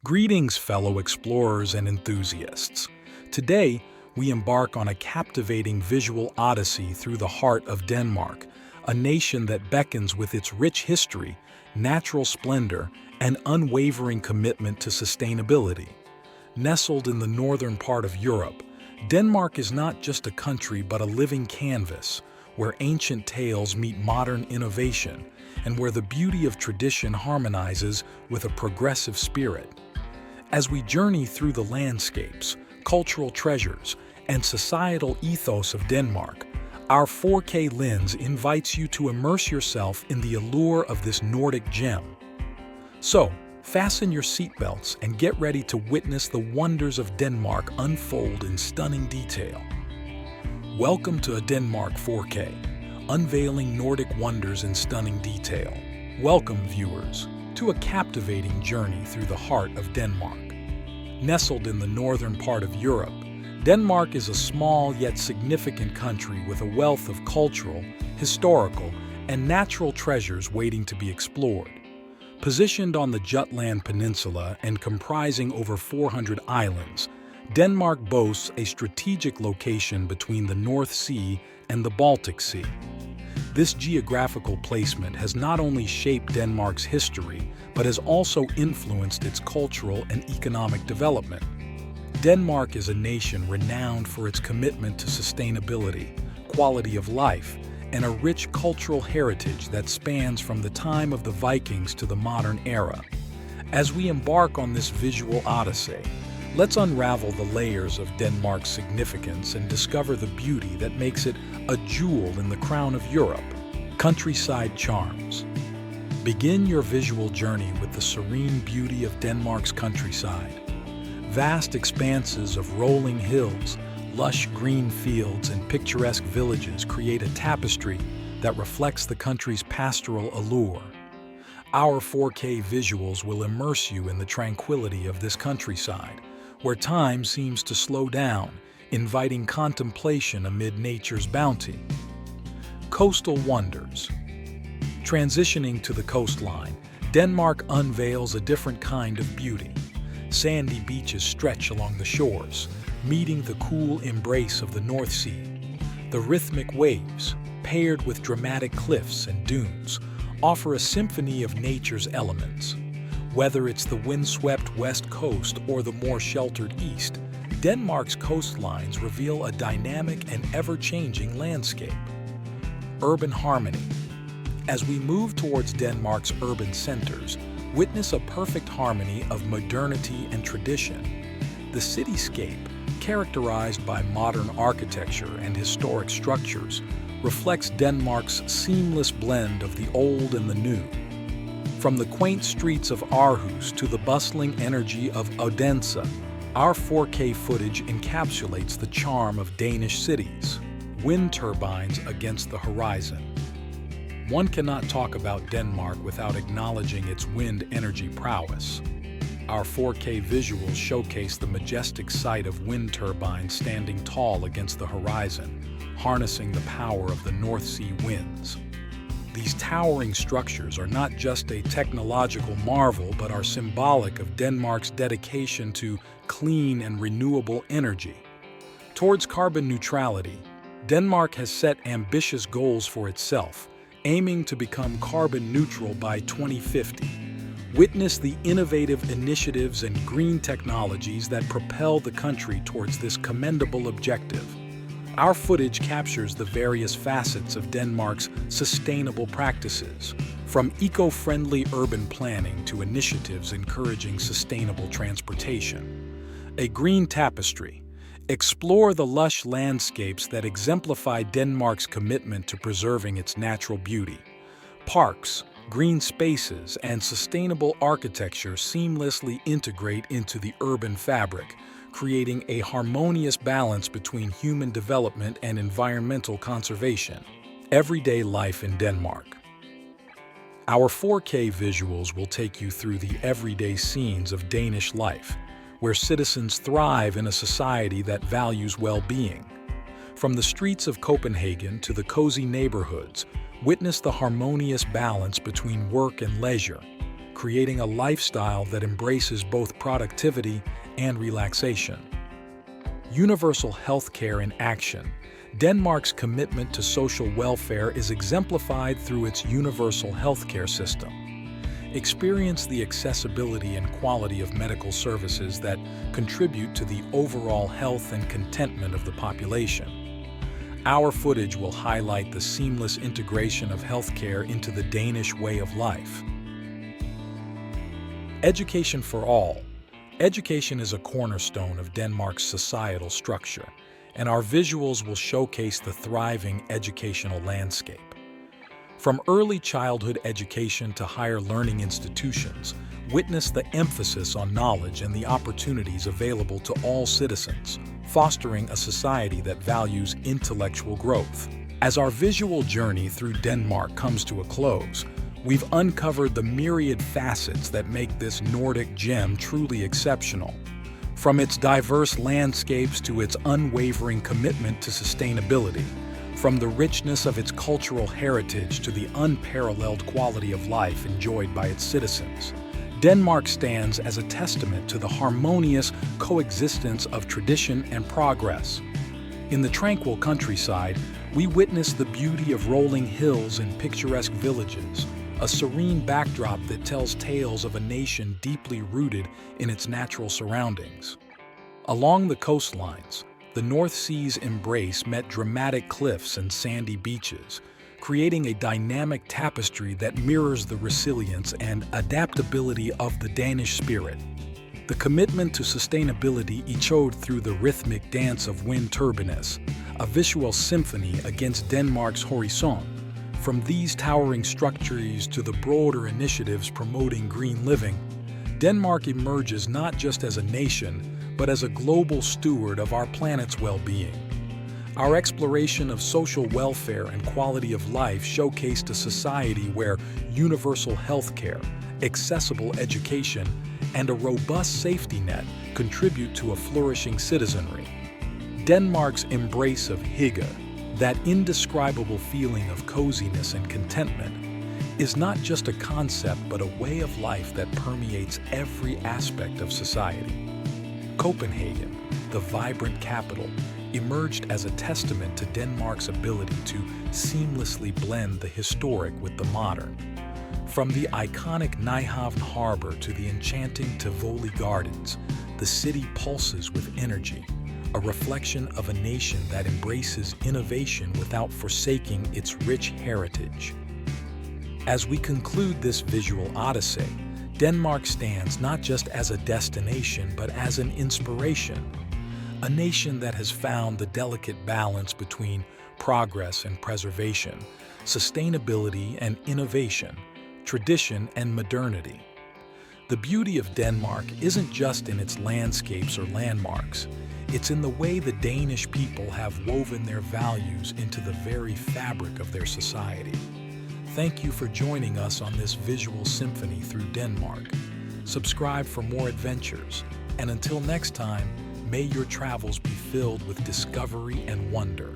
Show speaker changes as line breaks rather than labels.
Greetings, fellow explorers and enthusiasts. Today, we embark on a captivating visual odyssey through the heart of Denmark, a nation that beckons with its rich history, natural splendor, and unwavering commitment to sustainability. Nestled in the northern part of Europe, Denmark is not just a country but a living canvas, where ancient tales meet modern innovation, and where the beauty of tradition harmonizes with a progressive spirit. As we journey through the landscapes, cultural treasures, and societal ethos of Denmark, our 4K lens invites you to immerse yourself in the allure of this Nordic gem. So, fasten your seatbelts and get ready to witness the wonders of Denmark unfold in stunning detail. Welcome to a Denmark 4K, unveiling Nordic wonders in stunning detail. Welcome, viewers, to a captivating journey through the heart of Denmark. Nestled in the northern part of Europe, Denmark is a small yet significant country with a wealth of cultural, historical, and natural treasures waiting to be explored. Positioned on the Jutland Peninsula and comprising over 400 islands, Denmark boasts a strategic location between the North Sea and the Baltic Sea. This geographical placement has not only shaped Denmark's history, but has also influenced its cultural and economic development. Denmark is a nation renowned for its commitment to sustainability, quality of life, and a rich cultural heritage that spans from the time of the Vikings to the modern era. As we embark on this visual odyssey, let's unravel the layers of Denmark's significance and discover the beauty that makes it a jewel in the crown of Europe. Countryside charms. Begin your visual journey with the serene beauty of Denmark's countryside. Vast expanses of rolling hills, lush green fields, and picturesque villages create a tapestry that reflects the country's pastoral allure. Our 4K visuals will immerse you in the tranquility of this countryside, where time seems to slow down, inviting contemplation amid nature's bounty. Coastal wonders. Transitioning to the coastline, Denmark unveils a different kind of beauty. Sandy beaches stretch along the shores, meeting the cool embrace of the North Sea. The rhythmic waves, paired with dramatic cliffs and dunes, offer a symphony of nature's elements. Whether it's the windswept west coast or the more sheltered east, Denmark's coastlines reveal a dynamic and ever-changing landscape. Urban harmony. As we move towards Denmark's urban centers, witness a perfect harmony of modernity and tradition. The cityscape, characterized by modern architecture and historic structures, reflects Denmark's seamless blend of the old and the new. From the quaint streets of Aarhus to the bustling energy of Odense, our 4K footage encapsulates the charm of Danish cities. Wind turbines against the horizon. One cannot talk about Denmark without acknowledging its wind energy prowess. Our 4K visuals showcase the majestic sight of wind turbines standing tall against the horizon, harnessing the power of the North Sea winds. These towering structures are not just a technological marvel but are symbolic of Denmark's dedication to clean and renewable energy. Towards carbon neutrality, Denmark has set ambitious goals for itself, aiming to become carbon neutral by 2050. Witness the innovative initiatives and green technologies that propel the country towards this commendable objective. Our footage captures the various facets of Denmark's sustainable practices, from eco-friendly urban planning to initiatives encouraging sustainable transportation. A green tapestry. Explore the lush landscapes that exemplify Denmark's commitment to preserving its natural beauty. Parks, green spaces, and sustainable architecture seamlessly integrate into the urban fabric, creating a harmonious balance between human development and environmental conservation. Everyday life in Denmark. Our 4K visuals will take you through the everyday scenes of Danish life, where citizens thrive in a society that values well-being. From the streets of Copenhagen to the cozy neighborhoods, witness the harmonious balance between work and leisure. creating a lifestyle that embraces both productivity and relaxation. Universal healthcare in action. Denmark's commitment to social welfare is exemplified through its universal healthcare system. Experience the accessibility and quality of medical services that contribute to the overall health and contentment of the population. Our footage will highlight the seamless integration of healthcare into the Danish way of life. Education for all. Education is a cornerstone of Denmark's societal structure, and our visuals will showcase the thriving educational landscape. From early childhood education to higher learning institutions, witness the emphasis on knowledge and the opportunities available to all citizens, fostering a society that values intellectual growth. As our visual journey through Denmark comes to a close, we've uncovered the myriad facets that make this Nordic gem truly exceptional. From its diverse landscapes to its unwavering commitment to sustainability, from the richness of its cultural heritage to the unparalleled quality of life enjoyed by its citizens, Denmark stands as a testament to the harmonious coexistence of tradition and progress. In the tranquil countryside, we witness the beauty of rolling hills and picturesque villages, a serene backdrop that tells tales of a nation deeply rooted in its natural surroundings. Along the coastlines, the North Sea's embrace met dramatic cliffs and sandy beaches, creating a dynamic tapestry that mirrors the resilience and adaptability of the Danish spirit. The commitment to sustainability echoed through the rhythmic dance of wind turbines, a visual symphony against Denmark's horizon. From these towering structures to the broader initiatives promoting green living, Denmark emerges not just as a nation, but as a global steward of our planet's well-being. Our exploration of social welfare and quality of life showcased a society where universal healthcare, accessible education, and a robust safety net contribute to a flourishing citizenry. Denmark's embrace of hygge, that indescribable feeling of coziness and contentment, is not just a concept but a way of life that permeates every aspect of society. Copenhagen, the vibrant capital, emerged as a testament to Denmark's ability to seamlessly blend the historic with the modern. From the iconic Nyhavn harbor to the enchanting Tivoli gardens, the city pulses with energy, a reflection of a nation that embraces innovation without forsaking its rich heritage. As we conclude this visual odyssey, Denmark stands not just as a destination but as an inspiration, a nation that has found the delicate balance between progress and preservation, sustainability and innovation, tradition and modernity. The beauty of Denmark isn't just in its landscapes or landmarks, it's in the way the Danish people have woven their values into the very fabric of their society. Thank you for joining us on this visual symphony through Denmark. Subscribe for more adventures, and until next time, may your travels be filled with discovery and wonder.